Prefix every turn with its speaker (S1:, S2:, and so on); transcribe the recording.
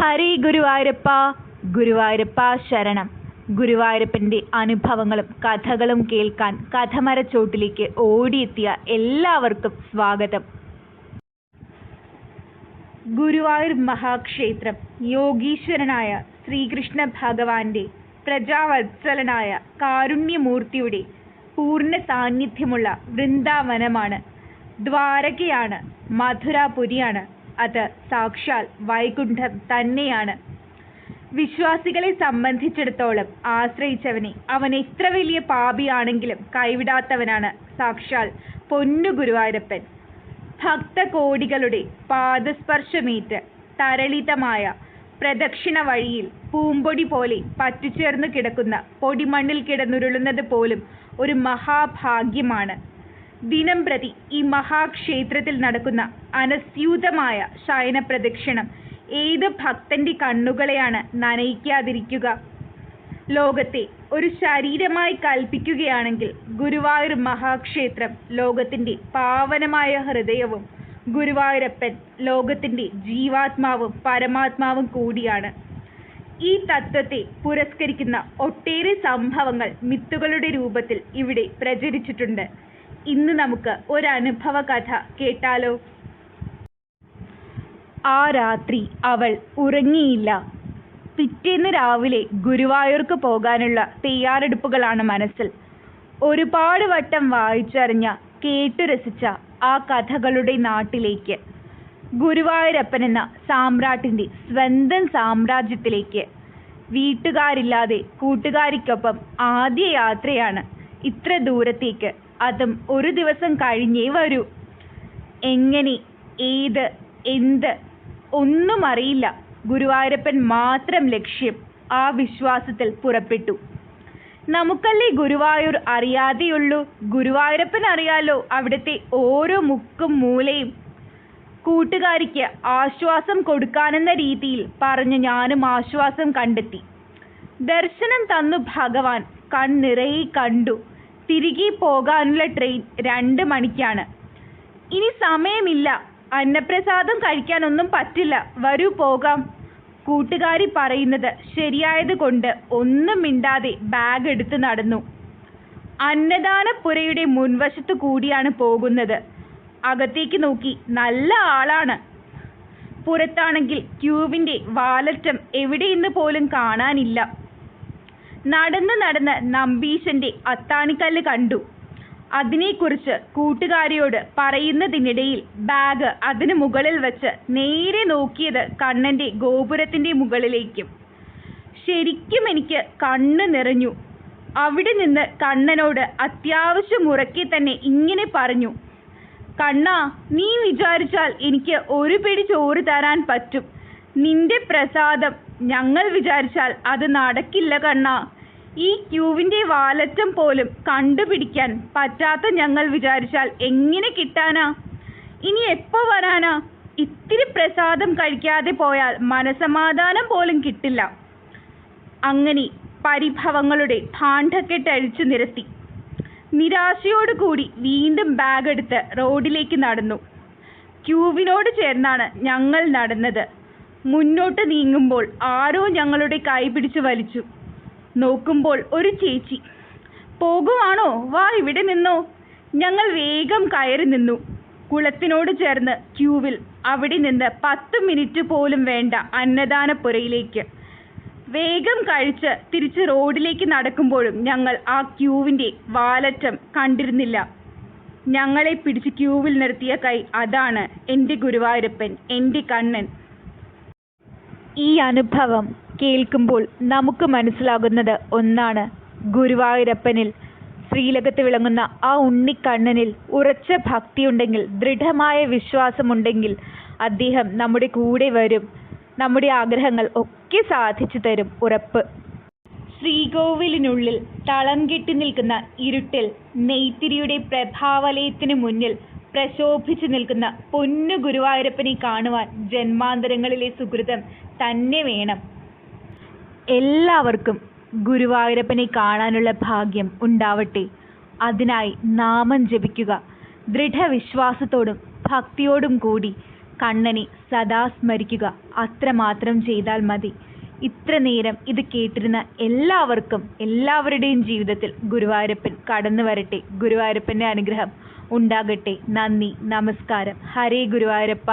S1: ഹരി ഗുരുവായൂരപ്പ, ഗുരുവായൂരപ്പ ശരണം. ഗുരുവായൂരപ്പൻ്റെ അനുഭവങ്ങളും കഥകളും കേൾക്കാൻ കഥമരച്ചോട്ടിലേക്ക് ഓടിയെത്തിയ എല്ലാവർക്കും സ്വാഗതം. ഗുരുവായൂർ മഹാക്ഷേത്രം യോഗീശ്വരനായ ശ്രീകൃഷ്ണ ഭഗവാന്റെ പ്രജാവത്സലനായ കാരുണ്യമൂർത്തിയുടെ പൂർണ്ണ സാന്നിധ്യമുള്ള വൃന്ദാവനമാണ്. ദ്വാരകയാണ്, മധുരാപുരിയാണ്. അത് സാക്ഷാൽ വൈകുണ്ഠം തന്നെയാണ്. വിശ്വാസികളെ സംബന്ധിച്ചിടത്തോളം ആശ്രയിച്ചവനെ അവൻ എത്ര വലിയ പാപിയാണെങ്കിലും കൈവിടാത്തവനാണ് സാക്ഷാൽ പൊന്നു ഗുരുവായൂരപ്പൻ. ഭക്തകോടികളുടെ പാദസ്പർശമേറ്റ് തരളിതമായ പ്രദക്ഷിണ വഴിയിൽ പൂമ്പൊടി പോലെ പറ്റിച്ചേർന്നു കിടക്കുന്ന പൊടിമണ്ണിൽ കിടന്നുരുളുന്നത് പോലും ഒരു മഹാഭാഗ്യമാണ്. ദിനം പ്രതി ഈ മഹാക്ഷേത്രത്തിൽ നടക്കുന്ന അനസ്യൂതമായ ശയന പ്രദക്ഷിണം ഏത് ഭക്തന്റെ കണ്ണുകളെയാണ് നനയിക്കാതിരിക്കുക? ലോകത്തെ ഒരു ശരീരമായി കൽപ്പിക്കുകയാണെങ്കിൽ ഗുരുവായൂർ മഹാക്ഷേത്രം ലോകത്തിന്റെ പാവനമായ ഹൃദയവും ഗുരുവായൂരപ്പൻ ലോകത്തിന്റെ ജീവാത്മാവും പരമാത്മാവും കൂടിയാണ്. ഈ തത്വത്തെ പുരസ്കരിക്കുന്ന ഒട്ടേറെ സംഭവങ്ങൾ മിത്തുകളുടെ രൂപത്തിൽ ഇവിടെ പ്രചരിച്ചിട്ടുണ്ട്. ഇന്ന് നമുക്ക് ഒരനുഭവ കഥ കേട്ടാലോ? ആ രാത്രി അവൾ ഉറങ്ങിയില്ല. പിറ്റേന്ന് രാവിലെ ഗുരുവായൂർക്ക് പോകാനുള്ള തയ്യാറെടുപ്പുകളാണ് മനസ്സിൽ. ഒരുപാട് വട്ടം വായിച്ചറിഞ്ഞ കേട്ടു രസിച്ച ആ കഥകളുടെ നാട്ടിലേക്ക്, ഗുരുവായൂരപ്പനെന്ന സാമ്രാട്ടിൻ്റെ സ്വന്തം സാമ്രാജ്യത്തിലേക്ക്. വീട്ടുകാരില്ലാതെ കൂട്ടുകാരിക്കൊപ്പം ആദ്യ യാത്രയാണ് ഇത്ര ദൂരത്തേക്ക്. അതും ഒരു ദിവസം കഴിഞ്ഞേ വരൂ. എങ്ങനെ, ഏത്, എന്ത് ഒന്നും അറിയില്ല. ഗുരുവായൂരപ്പൻ മാത്രം ലക്ഷ്യം. ആ വിശ്വാസത്തിൽ പുറപ്പെട്ടു. നമുക്കല്ലേ ഗുരുവായൂർ അറിയാതെയുള്ളൂ. ഗുരുവായൂരപ്പൻ അറിയാലോ അവിടുത്തെ ഓരോ മുക്കും മൂലയും. കൂട്ടുകാരിക്ക് ആശ്വാസം കൊടുക്കാനെന്ന രീതിയിൽ പറഞ്ഞ് ഞാനും ആശ്വാസം കണ്ടെത്തി. ദർശനം തന്നു ഭഗവാൻ. കണ്ണിറയെ കണ്ടു. തിരികെ പോകാനുള്ള ട്രെയിൻ 2 മണിക്കാണ്. ഇനി സമയമില്ല. അന്നപ്രസാദം കഴിക്കാനൊന്നും പറ്റില്ല. വരൂ പോകാം. കൂട്ടുകാരി പറയുന്നത് ശരിയായത് കൊണ്ട് ഒന്നും മിണ്ടാതെ ബാഗ് എടുത്ത് നടന്നു. അന്നദാനപ്പുരയുടെ മുൻവശത്തു കൂടിയാണ് പോകുന്നത്. അകത്തേക്ക് നോക്കി. നല്ല ആളാണ്. പുറത്താണെങ്കിൽ ക്യൂവിൻ്റെ വാലറ്റം എവിടെയെന്ന് പോലും കാണാനില്ല. നടന്ന് നമ്പീശന്റെ അത്താണിക്കല്ല് കണ്ടു. അതിനെക്കുറിച്ച് കൂട്ടുകാരിയോട് പറയുന്നതിനിടയിൽ ബാഗ് അതിന് മുകളിൽ വെച്ച് നേരെ നോക്കിയത് കണ്ണന്റെ ഗോപുരത്തിന്റെ മുകളിലേക്കും. ശരിക്കും എനിക്ക് കണ്ണ് നിറഞ്ഞു. അവിടെ നിന്ന് കണ്ണനോട് അത്യാവശ്യം ഉറക്കെ തന്നെ ഇങ്ങനെ പറഞ്ഞു: കണ്ണാ, നീ വിചാരിച്ചാൽ എനിക്ക് ഒരു പിടി ചോറ് തരാൻ പറ്റും. നിന്റെ പ്രസാദം. ഞങ്ങൾ വിചാരിച്ചാൽ അത് നടക്കില്ല കണ്ണാ. ഈ ക്യൂവിൻ്റെ വാലറ്റം പോലും കണ്ടുപിടിക്കാൻ പറ്റാത്ത ഞങ്ങൾ വിചാരിച്ചാൽ എങ്ങനെ കിട്ടാനാ? ഇനി എപ്പോൾ വരാനാ? ഇത്തിരി പ്രസാദം കഴിക്കാതെ പോയാൽ മനസമാധാനം പോലും കിട്ടില്ല. അങ്ങനെ പരിഭവങ്ങളുടെ ഭാണ്ഡക്കെട്ടഴിച്ചു നിരത്തി. നിരാശയോടുകൂടി വീണ്ടും ബാഗ് എടുത്ത് റോഡിലേക്ക് നടന്നു. ക്യൂവിനോട് ചേർന്നാണ് ഞങ്ങൾ നടന്നത്. മുന്നോട്ട് നീങ്ങുമ്പോൾ ആരോ ഞങ്ങളുടെ കൈ പിടിച്ചു വലിച്ചു. നോക്കുമ്പോൾ ഒരു ചേച്ചി. പോകുവാണോ? വാ, ഇവിടെ നിന്നോ. ഞങ്ങൾ വേഗം കയറി നിന്നു. കുളത്തിനോട് ചേർന്ന് ക്യൂവിൽ. അവിടെ നിന്ന് 10 മിനിറ്റ് പോലും വേണ്ട അന്നദാനപ്പുരയിലേക്ക്. വേഗം കഴിച്ച് തിരിച്ച് റോഡിലേക്ക് നടക്കുമ്പോഴും ഞങ്ങൾ ആ ക്യൂവിൻ്റെ വാലറ്റം കണ്ടിരുന്നില്ല. ഞങ്ങളെ പിടിച്ച് ക്യൂവിൽ നിർത്തിയ കൈ അതാണ് എൻ്റെ ഗുരുവായൂരപ്പൻ, എൻ്റെ കണ്ണൻ. ഈ അനുഭവം കേൾക്കുമ്പോൾ നമുക്ക് മനസ്സിലാകുന്നത് ഒന്നാണ്: ഗുരുവായൂരപ്പനിൽ, ശ്രീലകത്ത് വിളങ്ങുന്ന ആ ഉണ്ണിക്കണ്ണനിൽ ഉറച്ച ഭക്തിയുണ്ടെങ്കിൽ, ദൃഢമായ വിശ്വാസമുണ്ടെങ്കിൽ അദ്ദേഹം നമ്മുടെ കൂടെ വരും. നമ്മുടെ ആഗ്രഹങ്ങൾ ഒക്കെ സാധിച്ചു തരും, ഉറപ്പ്. ശ്രീകോവിലിനുള്ളിൽ തളം കെട്ടി നിൽക്കുന്ന ഇരുട്ടിൽ നെയ്ത്തിരിയുടെ പ്രഭാവലയത്തിന് മുന്നിൽ പ്രശോഭിച്ചു നിൽക്കുന്ന പൊന്നു ഗുരുവായൂരപ്പനെ കാണുവാൻ ജന്മാന്തരങ്ങളിലെ സുകൃതം തന്നെ വേണം. എല്ലാവർക്കും ഗുരുവായൂരപ്പനെ കാണാനുള്ള ഭാഗ്യം ഉണ്ടാവട്ടെ. അതിനായി നാമം ജപിക്കുക. ദൃഢവിശ്വാസത്തോടും ഭക്തിയോടും കൂടി കണ്ണനെ സദാ സ്മരിക്കുക. അത്രമാത്രം ചെയ്താൽ മതി. ഇത്ര നേരം ഇത് കേട്ടിരുന്ന എല്ലാവർക്കും എല്ലാവരുടെയും ജീവിതത്തിൽ ഗുരുവായൂരപ്പൻ കടന്നു വരട്ടെ. ഗുരുവായൂരപ്പൻ്റെ അനുഗ്രഹം ഉണ്ടാകട്ടെ. നന്ദി, നമസ്കാരം. ഹരേ ഗുരുവായൂരപ്പ.